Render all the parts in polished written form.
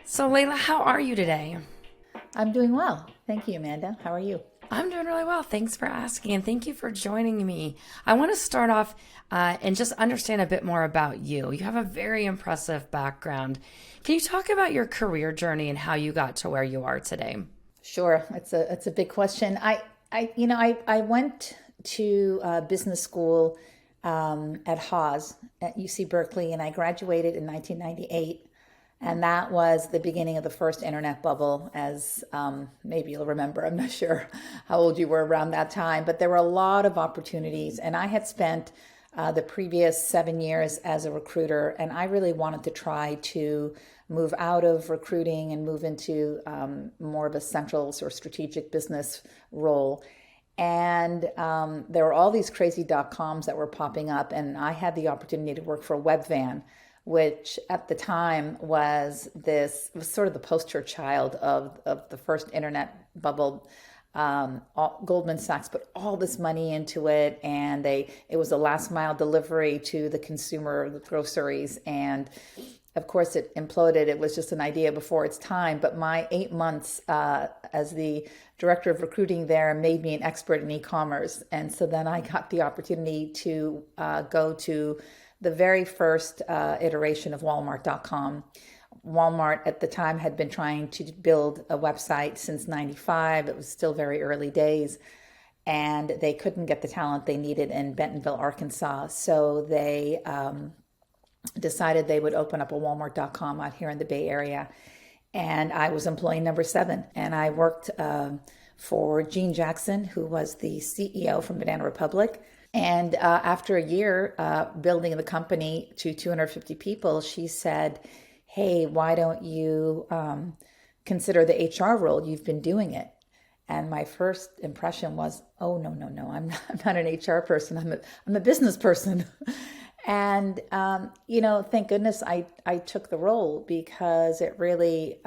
So, Layla, how are you today? I'm doing well. Thank you, Amanda. How are you? I'm doing really well. Thanks for asking, and thank you for joining me. I want to start off and just understand a bit more about you. You have a very impressive background. Can you talk about your career journey and how you got to where you are today? Sure. It's a big question. I went to business school at Haas at UC Berkeley, and I graduated in 1998. And that was the beginning of the first internet bubble, as maybe you'll remember. I'm not sure how old you were around that time, but there were a lot of opportunities. And I had spent the previous 7 years as a recruiter, and I really wanted to try to move out of recruiting and move into more of a central or strategic business role. And there were all these crazy .coms that were popping up, and I had the opportunity to work for Webvan, which at the time was sort of the poster child of the first internet bubble. Goldman Sachs put all this money into it, and it was a last mile delivery to the consumer, the groceries, and of course it imploded. It was just an idea before its time. But my 8 months as the director of recruiting there made me an expert in e-commerce, and so then I got the opportunity to go to the very first iteration of Walmart.com. Walmart at the time had been trying to build a website since 95. It was still very early days, and they couldn't get the talent they needed in Bentonville, Arkansas. So they decided they would open up a Walmart.com out here in the Bay Area. And I was employee number 7. And I worked for Gene Jackson, who was the CEO from Banana Republic. And after a year building the company to 250 people, she said, "Hey, why don't you consider the HR role? You've been doing it." And my first impression was, "Oh, no, no, no, I'm not an HR person. I'm a business person." And, thank goodness I took the role, because it really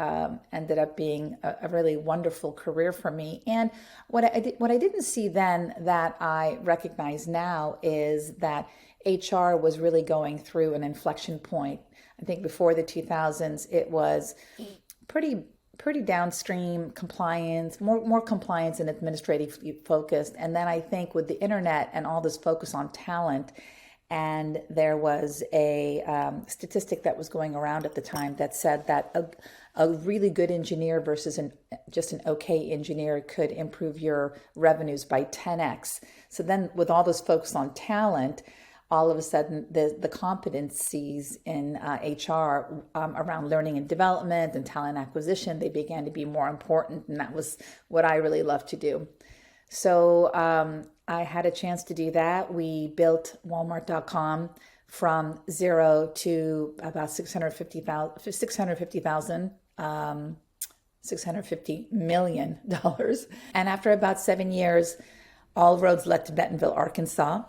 ended up being a really wonderful career for me. And what I didn't see then that I recognize now is that HR was really going through an inflection point. I think before the 2000s, it was pretty downstream compliance, more compliance and administrative focused. And then I think with the internet and all this focus on talent, and there was a statistic that was going around at the time that said that a really good engineer versus just an okay engineer could improve your revenues by 10x. So then with all this focus on talent, all of a sudden the competencies in HR around learning and development and talent acquisition, they began to be more important. And that was what I really loved to do. So I had a chance to do that. We built Walmart.com from zero to about $650 million. And after about 7 years, all roads led to Bentonville, Arkansas.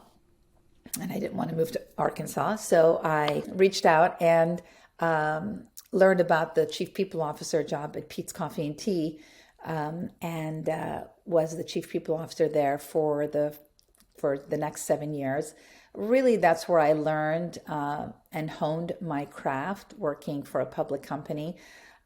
And I didn't want to move to Arkansas. So I reached out and learned about the chief people officer job at Peet's Coffee and Tea, and was the chief people officer there for the next 7 years. Really, that's where I learned and honed my craft, working for a public company.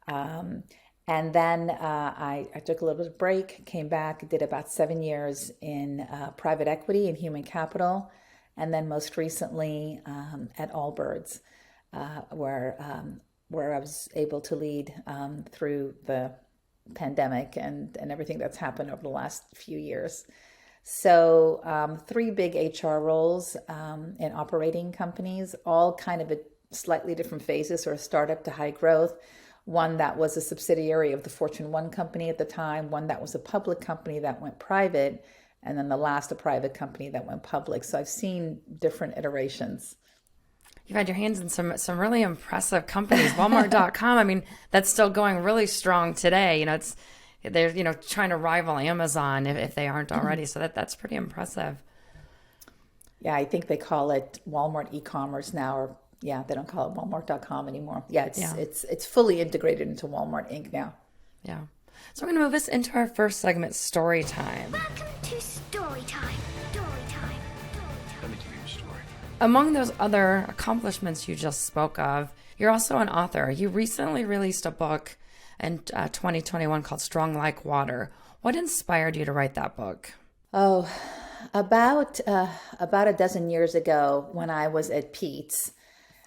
And then I took a little bit of a break, came back, did about 7 years in private equity and human capital, and then most recently at Allbirds, where I was able to lead through the pandemic and everything that's happened over the last few years. So 3 big HR roles in operating companies, all kind of at slightly different phases, or startup to high growth. One that was a subsidiary of the Fortune 1 company at the time, one that was a public company that went private, and then the last, a private company that went public. So I've seen different iterations. You've had your hands in some really impressive companies. Walmart.com, I mean, that's still going really strong today. They're trying to rival Amazon if they aren't already. So that's pretty impressive. Yeah, I think they call it Walmart e-commerce now, or yeah, they don't call it Walmart.com anymore. Yeah, it's fully integrated into Walmart Inc. now. Yeah. So we're going to move us into our first segment, story time. Welcome to Story Time. Story Time. Let me tell you a story. Among those other accomplishments you just spoke of, You're also an author. You recently released a book in 2021 called Strong Like Water. What inspired you to write that book? Oh, about a dozen years ago, when I was at Peet's,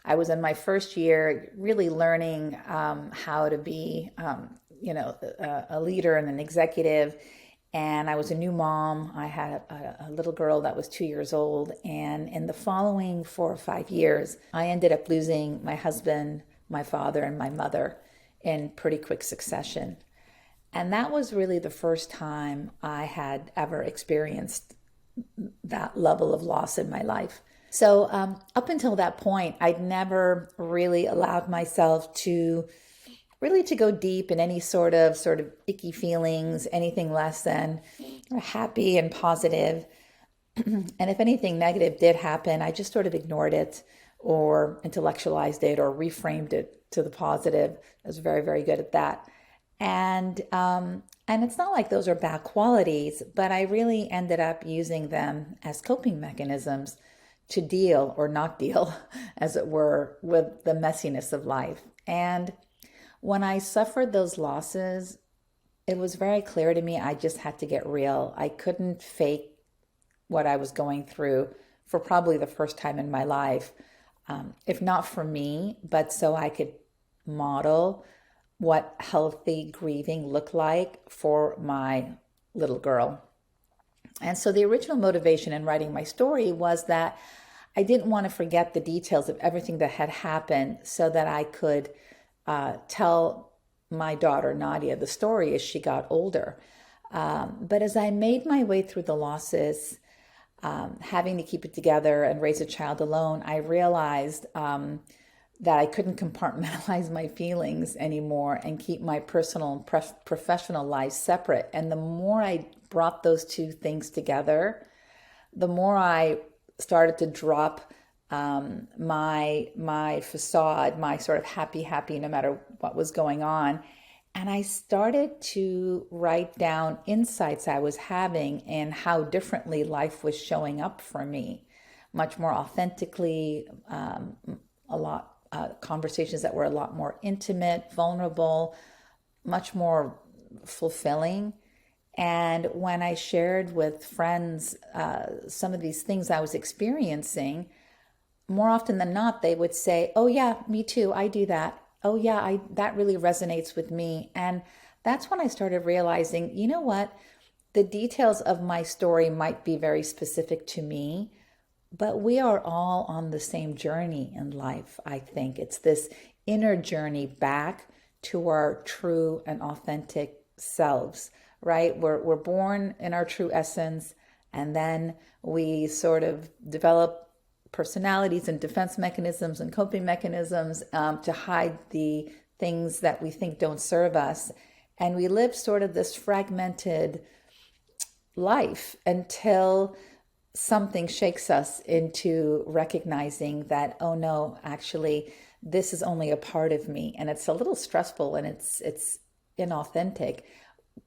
I was in my first year, really learning how to be, a leader and an executive. And I was a new mom. I had a little girl that was 2 years old. And in the following 4 or 5 years, I ended up losing my husband, my father, and my mother in pretty quick succession. And that was really the first time I had ever experienced that level of loss in my life. So up until that point, I'd never really allowed myself to go deep in any sort of icky feelings, anything less than happy and positive. And if anything negative did happen, I just sort of ignored it or intellectualized it or reframed it to the positive. I was very, very good at that. And it's not like those are bad qualities, but I really ended up using them as coping mechanisms to deal or not deal, as it were, with the messiness of life. And when I suffered those losses, it was very clear to me I just had to get real. I couldn't fake what I was going through for probably the first time in my life, if not for me, but so I could model what healthy grieving looked like for my little girl. And so the original motivation in writing my story was that I didn't want to forget the details of everything that had happened so that I could tell my daughter, Nadia, the story as she got older. But as I made my way through the losses, having to keep it together and raise a child alone, I realized that I couldn't compartmentalize my feelings anymore and keep my personal and professional life separate. And the more I brought those two things together, the more I started to drop my facade, my sort of happy, no matter what was going on. And I started to write down insights I was having and how differently life was showing up for me, much more authentically, conversations that were a lot more intimate, vulnerable, much more fulfilling. And when I shared with friends some of these things I was experiencing, more often than not, they would say, "Oh yeah, me too, I do that. Oh yeah, that really resonates with me." And that's when I started realizing, you know what? The details of my story might be very specific to me, but we are all on the same journey in life, I think. It's this inner journey back to our true and authentic selves, right? We're born in our true essence, and then we sort of develop personalities and defense mechanisms and coping mechanisms to hide the things that we think don't serve us. And we live sort of this fragmented life until something shakes us into recognizing that, oh no, actually, this is only a part of me. And it's a little stressful and it's inauthentic.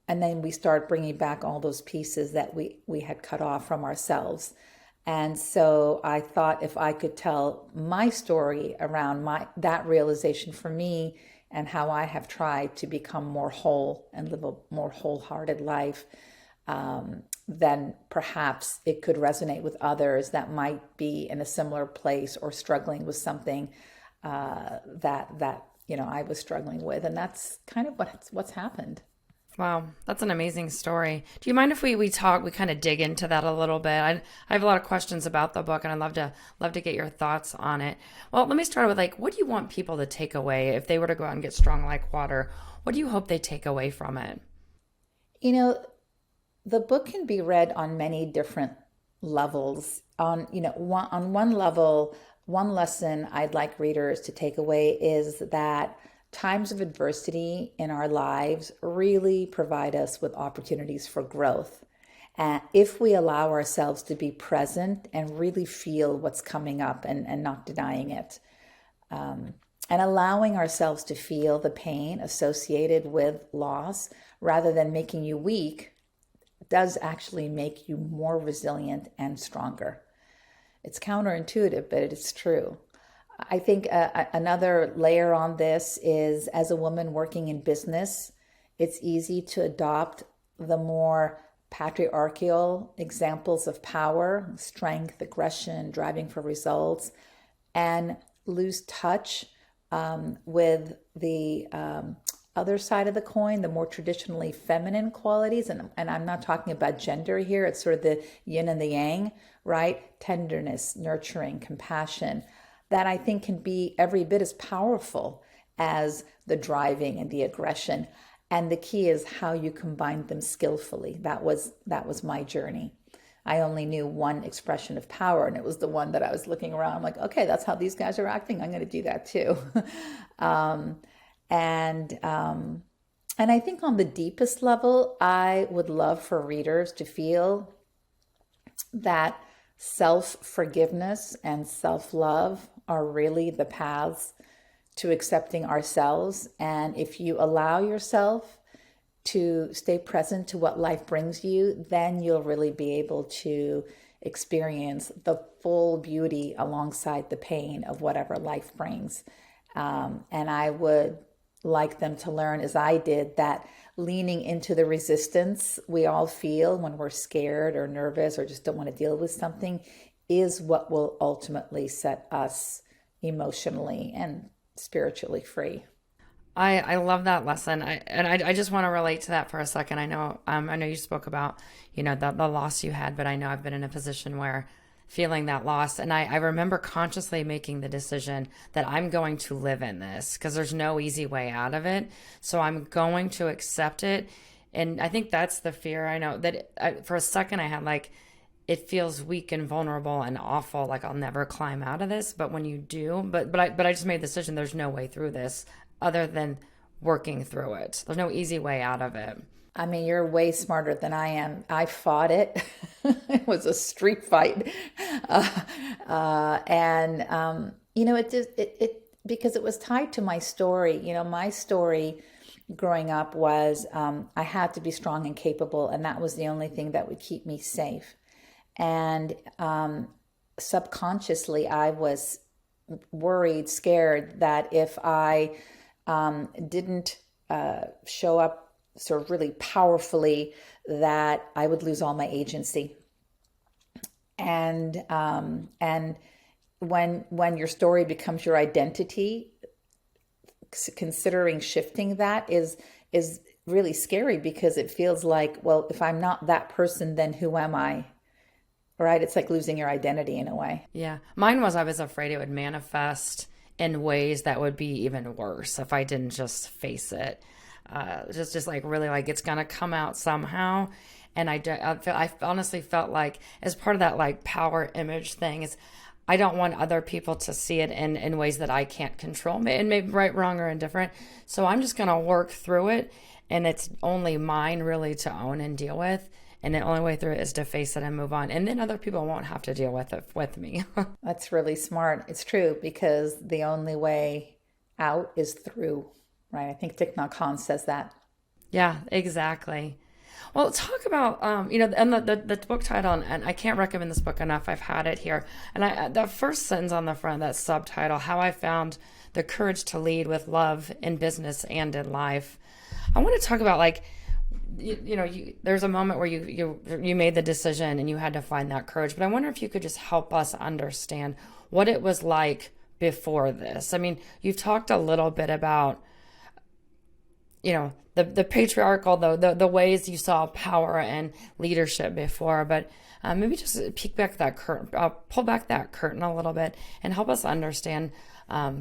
And then we start bringing back all those pieces that we had cut off from ourselves. And so I thought if I could tell my story around that realization for me and how I have tried to become more whole and live a more wholehearted life, then perhaps it could resonate with others that might be in a similar place or struggling with something that I was struggling with. And that's kind of what's happened. Wow, that's an amazing story. Do you mind if we kind of dig into that a little bit? I have a lot of questions about the book, and I'd love to get your thoughts on it. Well, let me start with what do you want people to take away if they were to go out and get Strong Like Water? What do you hope they take away from it? The book can be read on many different levels. On one level, one lesson I'd like readers to take away is that times of adversity in our lives really provide us with opportunities for growth. And if we allow ourselves to be present and really feel what's coming up and not denying it, and allowing ourselves to feel the pain associated with loss rather than making you weak does actually make you more resilient and stronger. It's counterintuitive, but it's true. I think another layer on this is, as a woman working in business, it's easy to adopt the more patriarchal examples of power, strength, aggression, driving for results, and lose touch with the other side of the coin, the more traditionally feminine qualities. And I'm not talking about gender here, it's sort of the yin and the yang, right? Tenderness, nurturing, compassion, that I think can be every bit as powerful as the driving and the aggression. And the key is how you combine them skillfully. That was my journey. I only knew one expression of power, and it was the one that I was looking around. I'm like, okay, that's how these guys are acting. I'm going to do that too. And I think on the deepest level, I would love for readers to feel that self-forgiveness and self-love are really the paths to accepting ourselves. And if you allow yourself to stay present to what life brings you, then you'll really be able to experience the full beauty alongside the pain of whatever life brings. And I would like them to learn, as I did, that leaning into the resistance we all feel when we're scared or nervous or just don't want to deal with something is what will ultimately set us emotionally and spiritually free. I love that lesson. I just want to relate to that for a second. I know you spoke about, the loss you had, but I know I've been in a position where feeling that loss. And I remember consciously making the decision that I'm going to live in this because there's no easy way out of it. So I'm going to accept it. And I think that's the fear. I know that for a second I had like, it feels weak and vulnerable and awful. Like I'll never climb out of this. But when you do, but I just made the decision. There's no way through this other than working through it. There's no easy way out of it. I mean, you're way smarter than I am. I fought it. It was a street fight. Because it was tied to my story. My story growing up was I had to be strong and capable, and that was the only thing that would keep me safe. And subconsciously, I was worried, scared that if I didn't show up sort of really powerfully, that I would lose all my agency. And when your story becomes your identity, considering shifting that is really scary, because it feels like, well, if I'm not that person, then who am I? Right? It's like losing your identity in a way. Yeah. Mine was, I was afraid it would manifest in ways that would be even worse if I didn't just face it. Just like really like it's going to come out somehow. And I honestly felt like, as part of that like power image thing, is I don't want other people to see it in ways that I can't control, and maybe right, wrong, or indifferent. So I'm just going to work through it. And it's only mine really to own and deal with. And the only way through it is to face it and move on. And then other people won't have to deal with it with me. That's really smart. It's true, because the only way out is through, right? I think Thich Nhat Hanh says that. Yeah, exactly. Well, talk about, and the book title, and I can't recommend this book enough. I've had it here. And the first sentence on the front, that subtitle, How I Found the Courage to Lead with Love in Business and in Life. I want to talk about like, there's a moment where you made the decision and you had to find that courage. But I wonder if you could just help us understand what it was like before this. I mean, you've talked a little bit about, the patriarchal, the ways you saw power and leadership before, but maybe just peek back that curtain, pull back that curtain a little bit and help us understand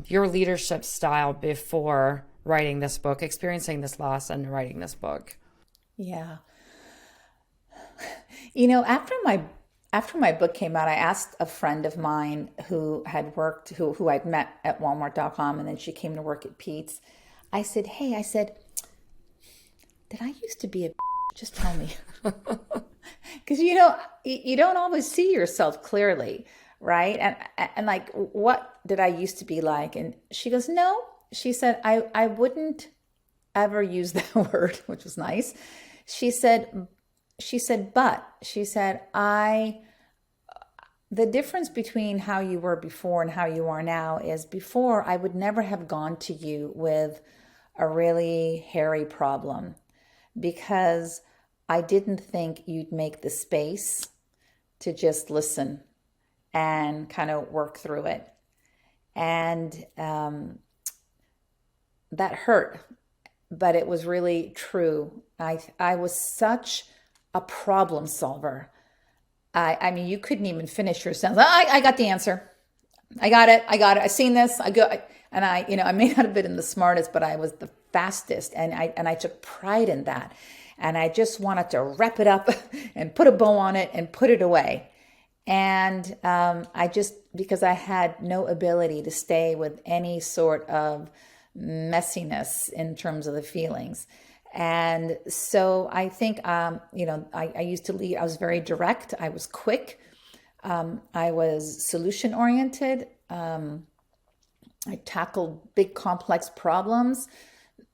your leadership style before writing this book, experiencing this loss and writing this book. Yeah. After my book came out, I asked a friend of mine who had worked, who I'd met at Walmart.com, and then she came to work at Peet's. I said, did I used to be a just tell me. Because, you don't always see yourself clearly, right? And like, what did I used to be like? And she goes, no. She said, I wouldn't ever use that word, which was nice. She said, I The difference between how you were before and how you are now is before I would never have gone to you with a really hairy problem because I didn't think you'd make the space to just listen and kind of work through it. And that hurt, but it was really true. I was such a problem solver. I mean, you couldn't even finish your sentence. I got the answer. I got it. I've seen this. And I may not have been the smartest, but I was the fastest, and I took pride in that. And I just wanted to wrap it up and put a bow on it and put it away. And because I had no ability to stay with any sort of messiness in terms of the feelings. And so I think, I used to lead, I was very direct, I was quick, I was solution oriented, I tackled big complex problems.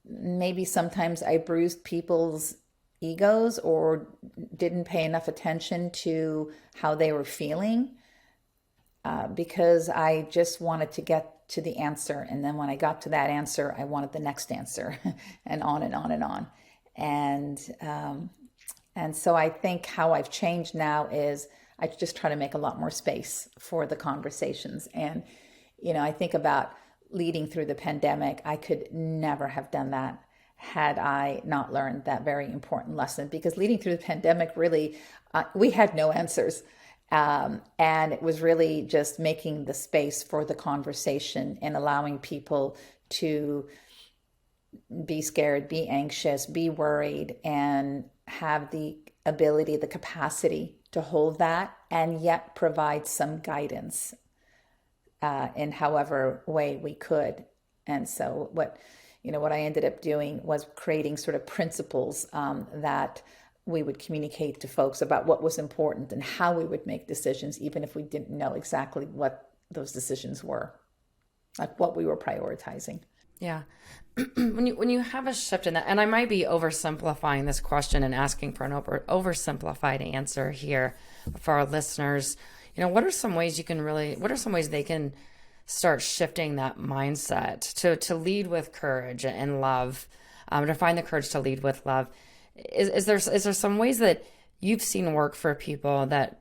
Maybe sometimes I bruised people's egos or didn't pay enough attention to how they were feeling because I just wanted to get to the answer. And then when I got to that answer, I wanted the next answer and on and on and on. And so I think how I've changed now is I just try to make a lot more space for the conversations. And, I think about leading through the pandemic. I could never have done that had I not learned that very important lesson, because leading through the pandemic, really, we had no answers. And it was really just making the space for the conversation and allowing people to be scared, be anxious, be worried, and have the ability, the capacity to hold that and yet provide some guidance in however way we could. And so what I ended up doing was creating sort of principles that we would communicate to folks about what was important and how we would make decisions, even if we didn't know exactly what those decisions were, like what we were prioritizing. Yeah. When you have a shift in that, and I might be oversimplifying this question and asking for an oversimplified answer here for our listeners, what are some ways they can start shifting that mindset to lead with courage and love, to find the courage to lead with love? Is there some ways that you've seen work for people that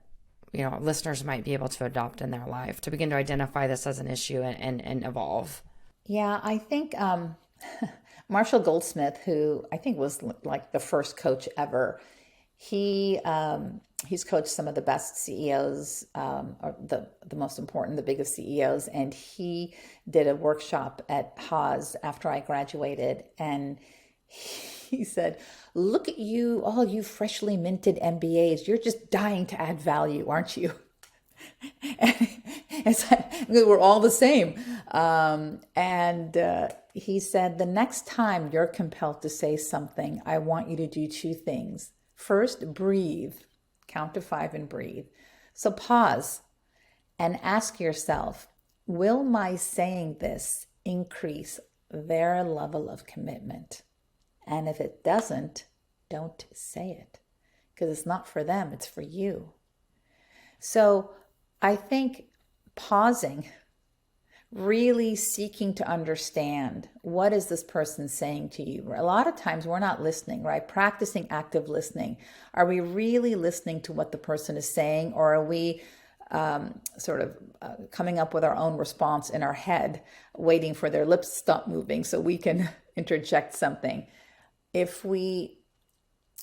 listeners might be able to adopt in their life to begin to identify this as an issue and evolve? Yeah, I think Marshall Goldsmith, who I think was like the first coach ever, he's coached some of the best CEOs, or the most important, the biggest CEOs, and he did a workshop at Haas after I graduated, and he said, "Look at you, all you freshly minted MBAs. You're just dying to add value, aren't you?" And so, we're all the same. He said, "The next time you're compelled to say something, I want you to do two things. First, breathe. Count to 5 and breathe. So pause and ask yourself, will my saying this increase their level of commitment? And if it doesn't, don't say it, because it's not for them, it's for you." So I think pausing, really seeking to understand, what is this person saying to you? A lot of times we're not listening, right? Practicing active listening. Are we really listening to what the person is saying, or are we coming up with our own response in our head, waiting for their lips to stop moving so we can interject something? If we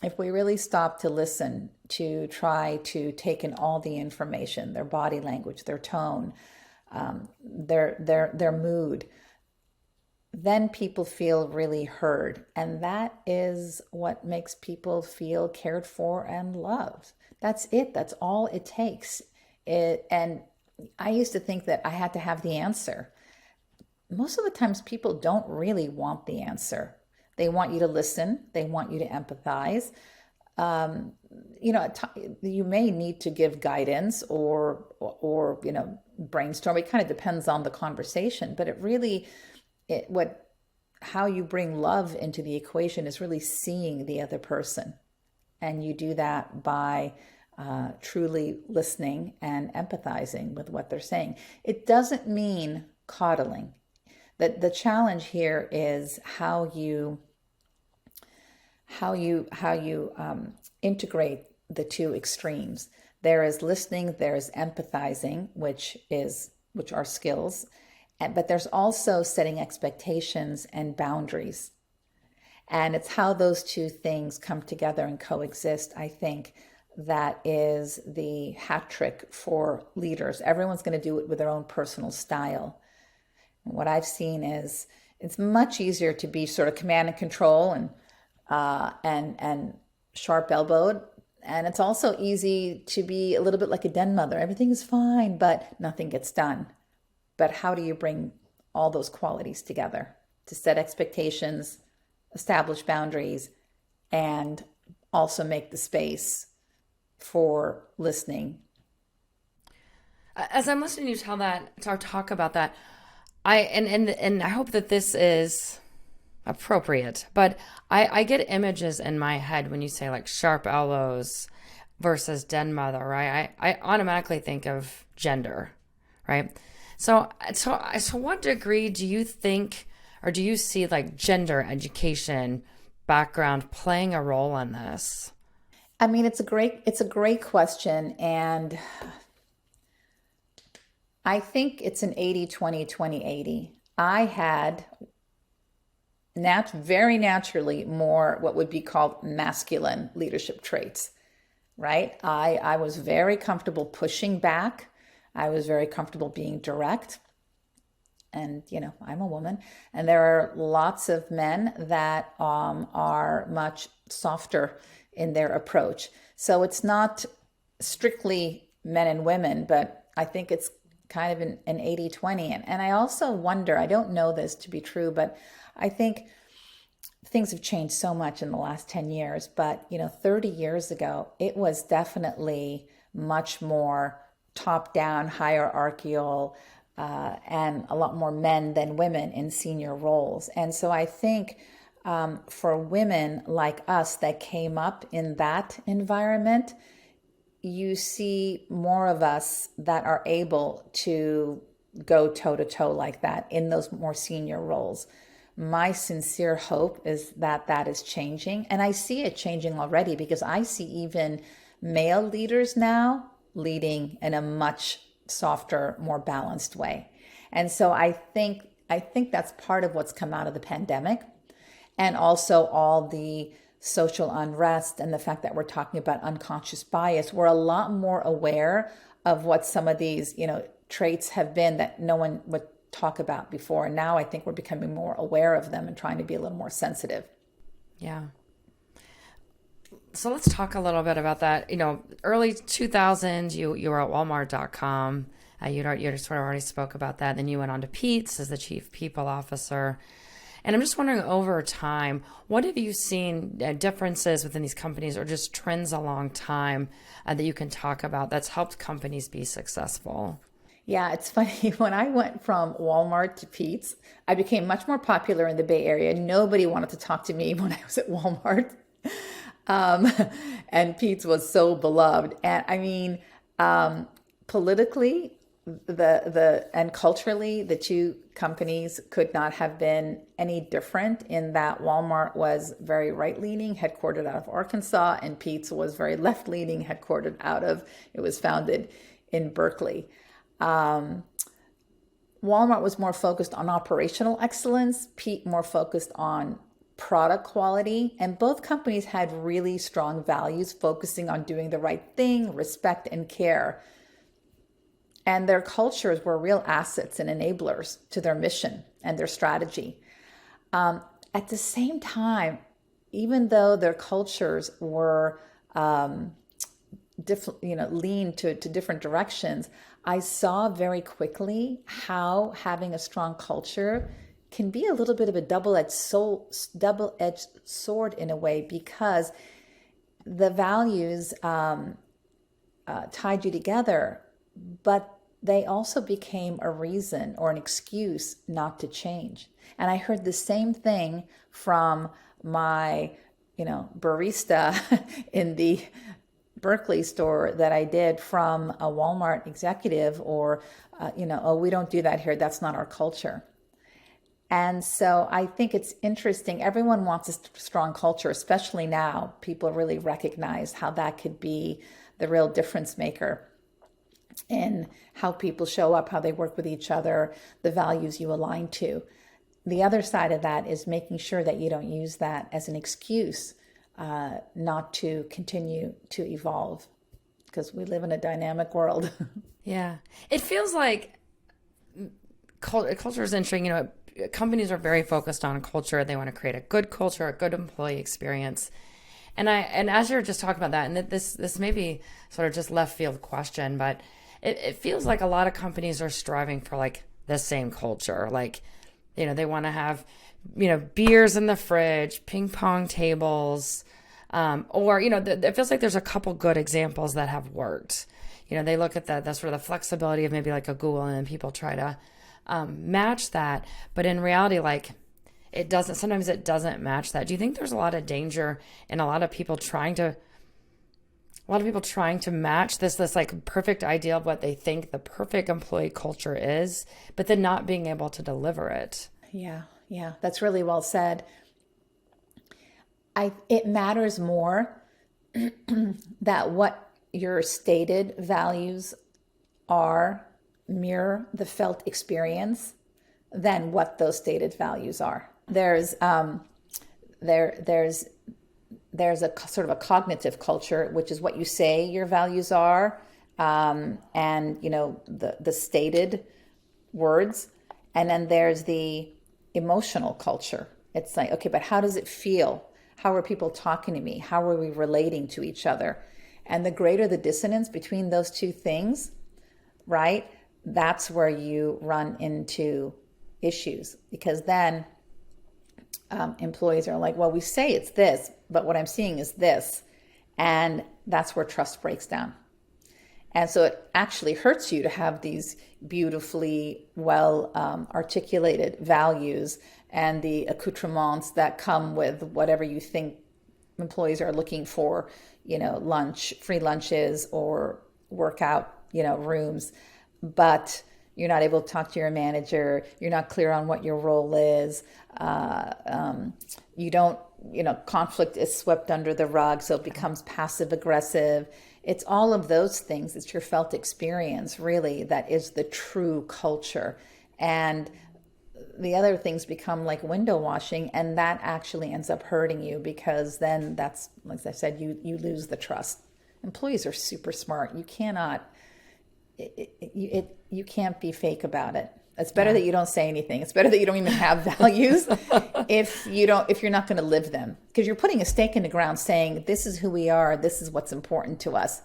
really stop to listen, to try to take in all the information, their body language, their tone, their mood, then people feel really heard. And that is what makes people feel cared for and loved. That's it. That's all it takes. And I used to think that I had to have the answer. Most of the times people don't really want the answer. They want you to listen. They want you to empathize. You may need to give guidance or brainstorm. It kind of depends on the conversation, but how you bring love into the equation is really seeing the other person. And you do that by truly listening and empathizing with what they're saying. It doesn't mean coddling. The challenge here is how you integrate the two extremes. There is listening, there's empathizing, which are skills, but there's also setting expectations and boundaries. And it's how those two things come together and coexist, I think, that is the hat trick for leaders. Everyone's going to do it with their own personal style. And what I've seen is it's much easier to be sort of command and control and sharp elbowed. And it's also easy to be a little bit like a den mother. Everything is fine, but nothing gets done. But how do you bring all those qualities together to set expectations, establish boundaries, and also make the space for listening? As I'm listening to you tell that, or talk about that, and I hope that this is appropriate, but I get images in my head when you say like sharp elbows versus den mother, right? I automatically think of gender, right? So what degree do you think, or do you see like gender education background playing a role in this? I mean, it's a great question. And I think it's an 80-20, 20-80. I had very naturally more what would be called masculine leadership traits, right? I was very comfortable pushing back. I was very comfortable being direct. And, I'm a woman. And there are lots of men that are much softer in their approach. So it's not strictly men and women, but I think it's kind of an 80-20. And I also wonder, I don't know this to be true, but I think things have changed so much in the last 10 years. But, 30 years ago, it was definitely much more top-down, hierarchical, and a lot more men than women in senior roles. And so I think for women like us that came up in that environment, you see more of us that are able to go toe-to-toe like that in those more senior roles. My sincere hope is that that is changing. And I see it changing already, because I see even male leaders now leading in a much softer, more balanced way. And so I think that's part of what's come out of the pandemic, and also all the social unrest and the fact that we're talking about unconscious bias. We're a lot more aware of what some of these, traits have been that no one would talk about before. And now I think we're becoming more aware of them and trying to be a little more sensitive. Yeah. So let's talk a little bit about that. Early 2000s, you were at Walmart.com. You sort of already spoke about that. Then you went on to Peet's as the chief people officer. And I'm just wondering, over time, what have you seen differences within these companies, or just trends along time that you can talk about that's helped companies be successful? Yeah, it's funny. When I went from Walmart to Peet's, I became much more popular in the Bay Area. Nobody wanted to talk to me when I was at Walmart. And Peet's was so beloved. And I mean, politically, and culturally, the two companies could not have been any different, in that Walmart was very right-leaning, headquartered out of Arkansas, and Peet's was very left-leaning, it was founded in Berkeley. Walmart was more focused on operational excellence, Peet more focused on product quality, and both companies had really strong values focusing on doing the right thing, respect, and care. And their cultures were real assets and enablers to their mission and their strategy. At the same time, even though their cultures were leaned to different directions, I saw very quickly how having a strong culture can be a little bit of a double-edged sword in a way, because the values tied you together, but they also became a reason or an excuse not to change. And I heard the same thing from my, barista in the Berkeley store that I did from a Walmart executive, or, oh, we don't do that here. That's not our culture. And so I think it's interesting. Everyone wants a strong culture, especially now. People really recognize how that could be the real difference maker in how people show up, how they work with each other, the values you align to. The other side of that is making sure that you don't use that as an excuse not to continue to evolve, because we live in a dynamic world. Yeah. It feels like culture is interesting. Companies are very focused on culture. They want to create a good culture, a good employee experience. And as you're just talking about that, and this may be sort of just left field question, but it feels like a lot of companies are striving for like the same culture. Like, they want to have, beers in the fridge, ping pong tables, or, it feels like there's a couple good examples that have worked. They look at the sort of the flexibility of maybe like a Google, and then people try to match that. But in reality, like sometimes it doesn't match that. Do you think there's a lot of danger in a lot of people trying to match this like perfect idea of what they think the perfect employee culture is, but then not being able to deliver it? Yeah, that's really well said. It matters more that what your stated values are mirror the felt experience than what those stated values are. There's there's a sort of a cognitive culture, which is what you say your values are, and the stated words, and then there's the emotional culture. It's like, okay, but how does it feel? How are people talking to me? How are we relating to each other? And the greater the dissonance between those two things, right? That's where you run into issues, because then employees are like, well, we say it's this, but what I'm seeing is this. And that's where trust breaks down. And so it actually hurts you to have these beautifully well articulated values and the accoutrements that come with whatever you think employees are looking for, lunch, free lunches, or workout, rooms. But you're not able to talk to your manager. You're not clear on what your role is. You don't, conflict is swept under the rug, so it becomes passive aggressive. It's all of those things. It's your felt experience, really, that is the true culture. And the other things become like window washing, and that actually ends up hurting you, because then that's, like I said, you lose the trust. Employees are super smart. You cannot, you can't be fake about it. It's better that you don't say anything. It's better that you don't even have values if you're not going to live them, because you're putting a stake in the ground saying, this is who we are. This is what's important to us.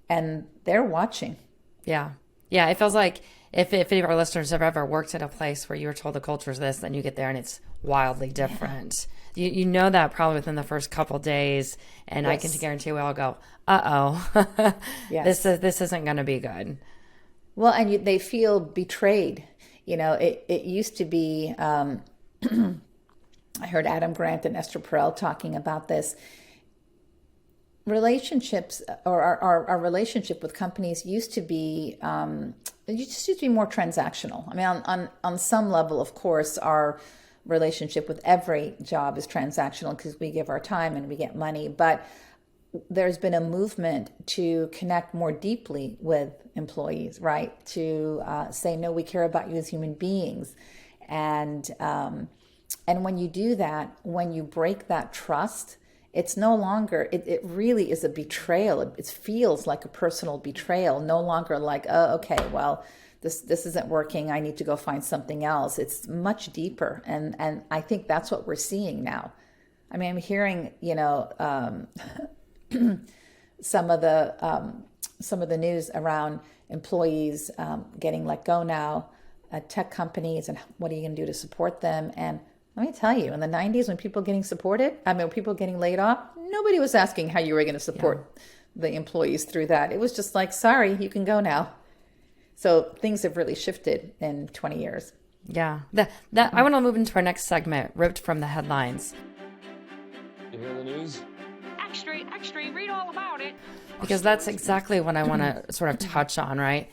And they're watching. Yeah. Yeah. It feels like if any of our listeners have ever worked at a place where you were told the culture is this, then you get there and it's wildly different. Yeah. You know that probably within the first couple of days. And yes. I can guarantee we all go, uh-oh, yes. This isn't going to be good. Well, and they feel betrayed. It used to be, I heard Adam Grant and Esther Perel talking about this. Relationships, or our relationship with companies used to be, it just used to be more transactional. I mean, on some level, of course, our relationship with every job is transactional because we give our time and we get money. But there's been a movement to connect more deeply with employees, right? To say, no, we care about you as human beings. And when you do that, when you break that trust, it's no longer, it really is a betrayal. It feels like a personal betrayal, no longer like, oh, okay, well, this isn't working. I need to go find something else. It's much deeper. And I think that's what we're seeing now. I mean, I'm hearing, some of the news around employees getting let go now at tech companies, and what are you going to do to support them? And let me tell you, in the 90s, when people were getting laid off, nobody was asking how you were going to support the employees through that. It was just like, sorry, you can go now. So things have really shifted in 20 years. Yeah. I want to move into our next segment, ripped from the headlines. You hear the news? Extra Extra, read all about it. Because that's exactly what I want to sort of touch on, right?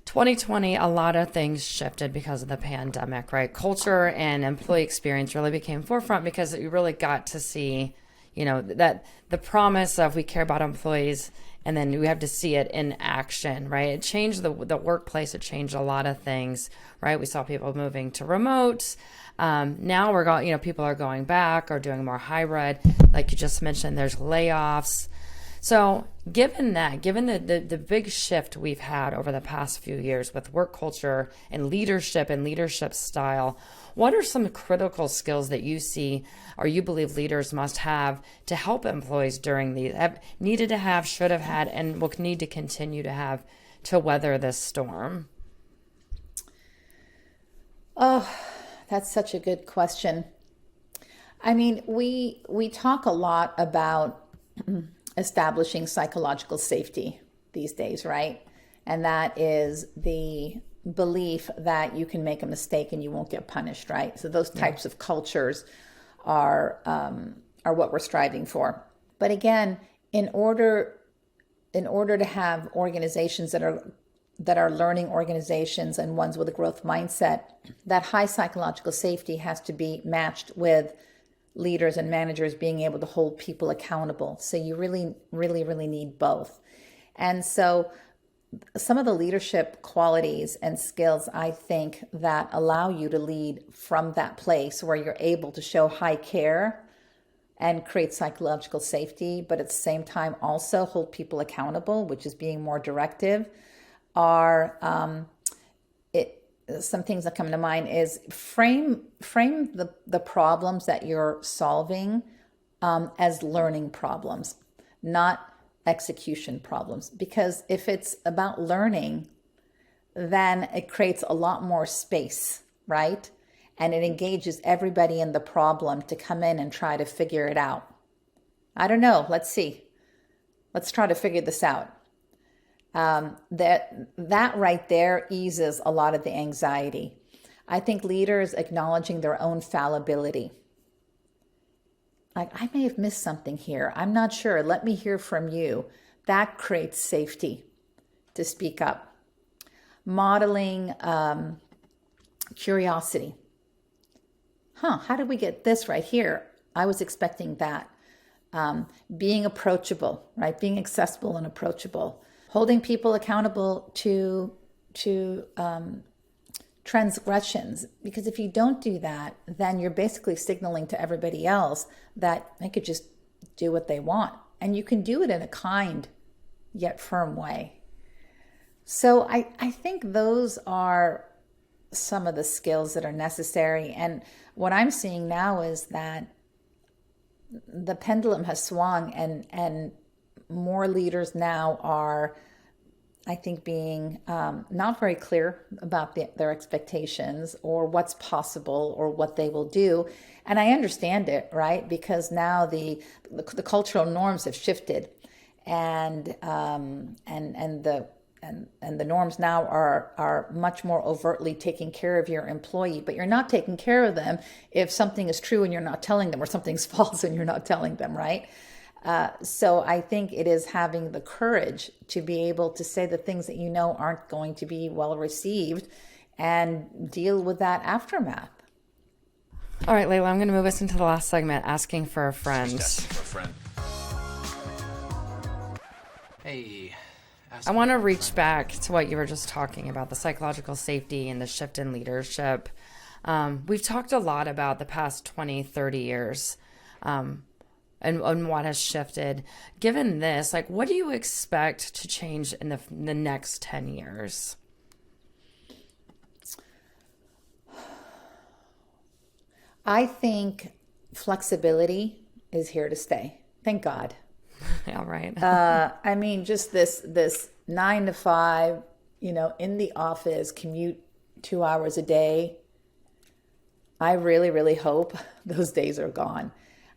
2020, a lot of things shifted because of the pandemic, right? Culture and employee experience really became forefront because you really got to see, that the promise of we care about employees, and then we have to see it in action, right? It changed the workplace. It changed a lot of things, right? We saw people moving to remote. Now we're going, people are going back or doing more hybrid. Like you just mentioned, there's layoffs. So given the big shift we've had over the past few years with work culture and leadership style, what are some critical skills that you see or you believe leaders must have to help employees during these, have needed to have, should have had, and will need to continue to have to weather this storm? Oh, that's such a good question. I mean, we talk a lot about establishing psychological safety these days, right? And that is the belief that you can make a mistake and you won't get punished, right? So those types of cultures are what we're striving for. But again, in order to have organizations that are learning organizations and ones with a growth mindset, that high psychological safety has to be matched with leaders and managers being able to hold people accountable. So you really, really, really need both. And so some of the leadership qualities and skills, I think, that allow you to lead from that place where you're able to show high care and create psychological safety, but at the same time also hold people accountable, which is being more directive, are some things that come to mind is frame the problems that you're solving as learning problems, not execution problems. Because if it's about learning, then it creates a lot more space, right? And it engages everybody in the problem to come in and try to figure it out. I don't know. Let's see. Let's try to figure this out. That right there eases a lot of the anxiety. I think leaders acknowledging their own fallibility. Like, I may have missed something here. I'm not sure. Let me hear from you. That creates safety to speak up. Modeling curiosity. How did we get this right here? I was expecting that. Being approachable, right? Being accessible and approachable. Holding people accountable to transgressions, because if you don't do that, then you're basically signaling to everybody else that they could just do what they want, and you can do it in a kind yet firm way. So I think those are some of the skills that are necessary. And what I'm seeing now is that the pendulum has swung, and more leaders now are, I think, being not very clear about their expectations or what's possible or what they will do. And I understand it, right? Because now the cultural norms have shifted, and the norms now are much more overtly taking care of your employee. But you're not taking care of them if something is true and you're not telling them, or something's false and you're not telling them, right? So I think it is having the courage to be able to say the things that you know aren't going to be well received and deal with that aftermath. All right, Laila, I'm going to move us into the last segment, asking for a friend. Hey. I want to reach back to what you were just talking about, the psychological safety and the shift in leadership. We've talked a lot about the past 20, 30 years. And what has shifted. Given this, like, what do you expect to change in the next 10 years? I think flexibility is here to stay. Thank God. Yeah, right. I mean, just this 9 to 5, in the office, commute 2 hours a day. I really, really hope those days are gone.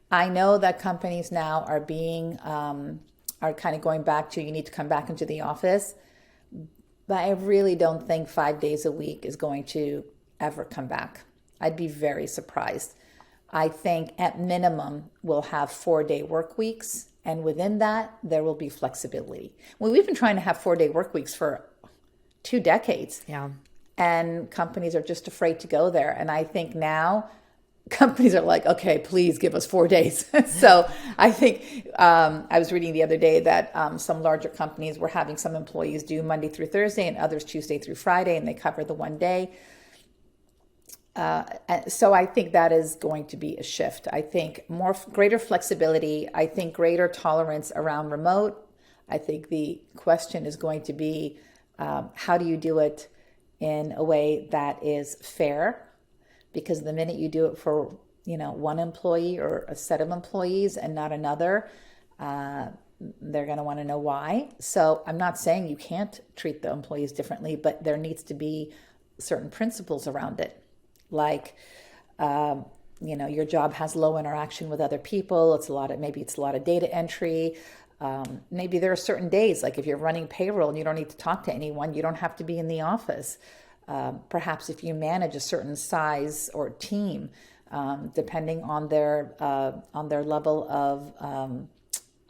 I know that companies now are are kind of going back to, you need to come back into the office, but I really don't think 5 days a week is going to ever come back. I'd be very surprised. I think at minimum we'll have 4-day work weeks, And within that, there will be flexibility. Well, we've been trying to have 4-day work weeks for 2 decades. Yeah. And companies are just afraid to go there. And I think now companies are like, okay, please give us 4 days. So I think I was reading the other day that some larger companies were having some employees do Monday through Thursday and others Tuesday through Friday, and they cover the one day. So I think that is going to be a shift. I think greater flexibility. I think greater tolerance around remote. I think the question is going to be, how do you do it in a way that is fair? Because the minute you do it for, one employee or a set of employees and not another, they're going to want to know why. So I'm not saying you can't treat the employees differently, but there needs to be certain principles around it. Like, your job has low interaction with other people. Maybe it's a lot of data entry. Maybe there are certain days, like if you're running payroll and you don't need to talk to anyone, you don't have to be in the office. Perhaps if you manage a certain size or team, depending on their level of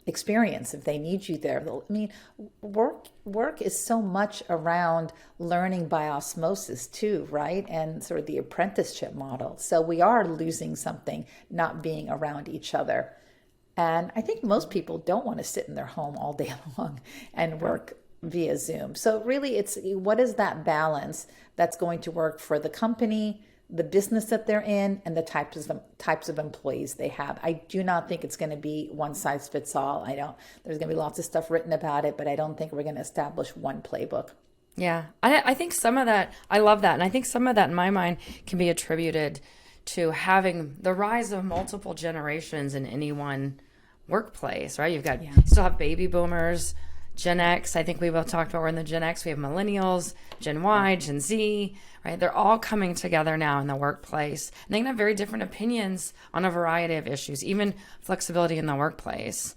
experience, if they need you there. I mean, work is so much around learning by osmosis too, right? And sort of the apprenticeship model. So we are losing something not being around each other. And I think most people don't want to sit in their home all day long and work via Zoom. So really, it's what is that balance that's going to work for the company, the business that they're in, and the types of employees they have. I do not think it's going to be one size fits all. There's going to be lots of stuff written about it, but I don't think we're going to establish one playbook. Yeah. I think some of that, I love that. And I think some of that in my mind can be attributed to having the rise of multiple generations in any one workplace, right? You still have baby boomers, Gen X. I think we both talked about we're in the Gen X. We have millennials, Gen Y, Gen Z, right? They're all coming together now in the workplace. And they can have very different opinions on a variety of issues, even flexibility in the workplace.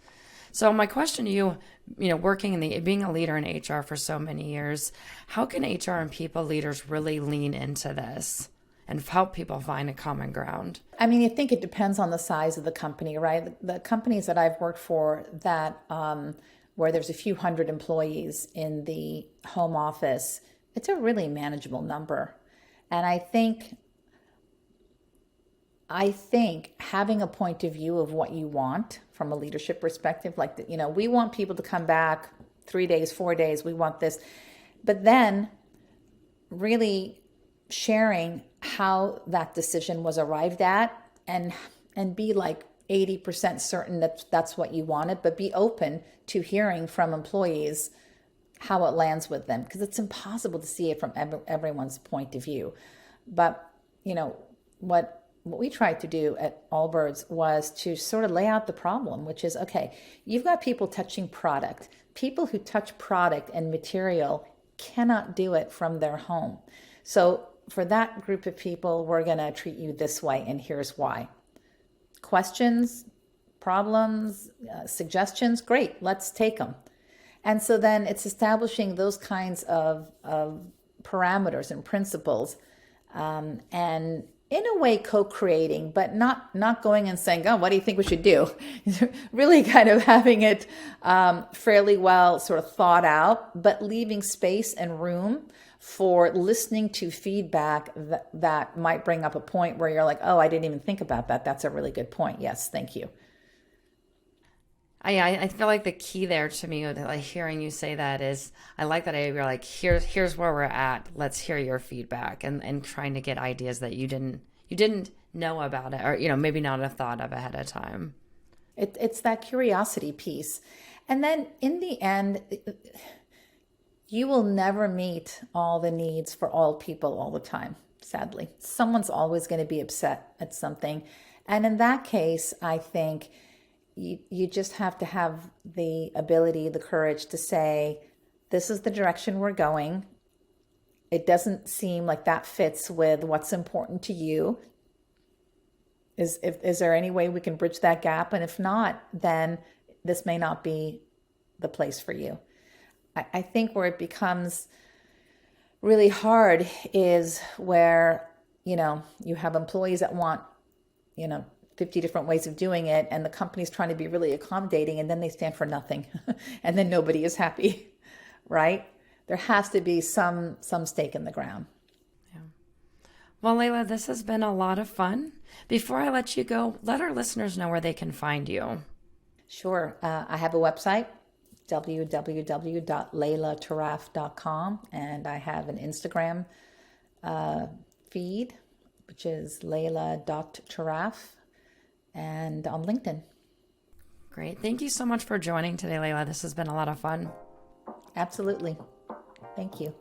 So my question to you, being a leader in HR for so many years, how can HR and people leaders really lean into this and help people find a common ground? I mean, I think it depends on the size of the company, right? The companies that I've worked for that where there's a few hundred employees in the home office, it's a really manageable number. And I think having a point of view of what you want from a leadership perspective, like, we want people to come back 3 days, 4 days, we want this. But then really sharing how that decision was arrived at and be like 80% certain that that's what you wanted, but be open to hearing from employees how it lands with them, because it's impossible to see it from everyone's point of view. But, what we tried to do at Allbirds was to sort of lay out the problem, which is, okay, you've got people touching product. People who touch product and material cannot do it from their home. So for that group of people, we're going to treat you this way, and here's why. Questions, problems, suggestions, great, let's take them. And so then it's establishing those kinds of parameters and principles, and in a way co-creating, but not going and saying, oh, what do you think we should do? Really kind of having it fairly well sort of thought out, but leaving space and room for listening to feedback that might bring up a point where you're like, oh, I didn't even think about that. That's a really good point. Yes, thank you. I feel like the key there to me, like hearing you say that, is I like that you're like, here's where we're at. Let's hear your feedback, and trying to get ideas that you didn't know about it, or maybe not have thought of ahead of time. It's that curiosity piece, and then in the end, you will never meet all the needs for all people all the time. Sadly, someone's always going to be upset at something, and in that case, I think you just have to have the ability, the courage to say, this is the direction we're going. It doesn't seem like that fits with what's important to you. Is there any way we can bridge that gap? And if not, then this may not be the place for you. I think where it becomes really hard is where, you have employees that want, 50 different ways of doing it, and the company's trying to be really accommodating, and then they stand for nothing, and then nobody is happy, right? There has to be some stake in the ground. Well, Laila, this has been a lot of fun. Before I let you go, let our listeners know where they can find you. Sure. I have a website, www.lailatarraf.com, and I have an Instagram feed, which is laila.tarraf, and on LinkedIn. Great. Thank you so much for joining today, Laila. This has been a lot of fun. Absolutely. Thank you.